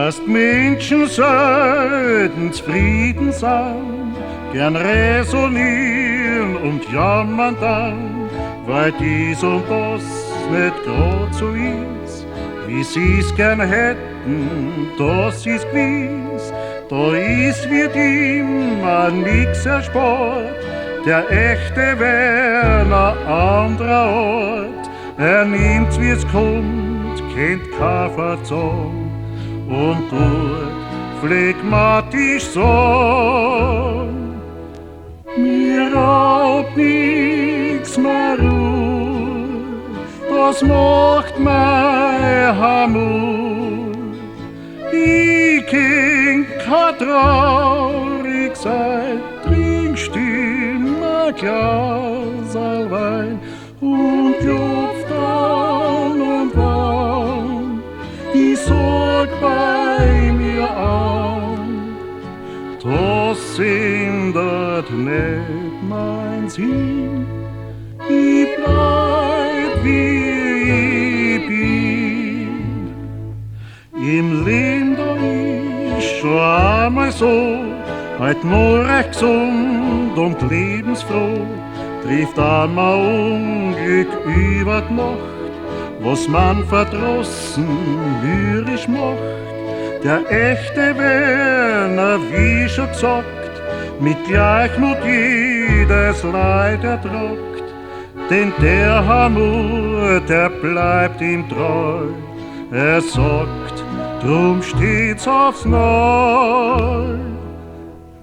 Erst Menschen sollten zufrieden sein, gern resonieren und jammern dann, weil dies und das nicht grad so ist, wie sie's gern hätten, das ist gewiss. Da ist wird immer nix erspart, der echte wär a anderer Ort. Er nimmt's wie's kommt, kennt kein Verzug und tut phlegmatisch so. Mir raubt nix mehr Ruhe, das macht mein Hamut. Ich kenn kein traurig sein, trink still mein Glas Wein und klopft an und an die Sorg bei mir an. Das ändert nicht mein Sinn, ich bleib wie ich bin. Im Leben da ist schon einmal so, heut nur recht gesund und lebensfroh, trifft einmal Unglück über die Nacht, was man verdrossen mürrisch macht. Der echte Werner, wie schon gesagt, mit Gleichmut jedes Leid ertragt, denn der Hamut, der bleibt ihm treu. Er sagt, drum steht's aufs Neu.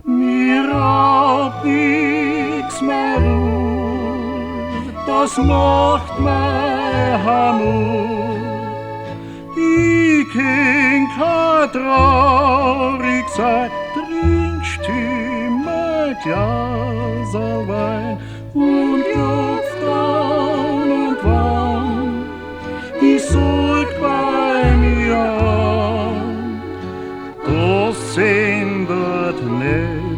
Mir raubt nix mehr Ruhe, das macht mein Hamut. Ich kenn kein traurig sein, trink still mein Glas Wein und klopft an und wann die Sorg bei mir an. Das ändert nicht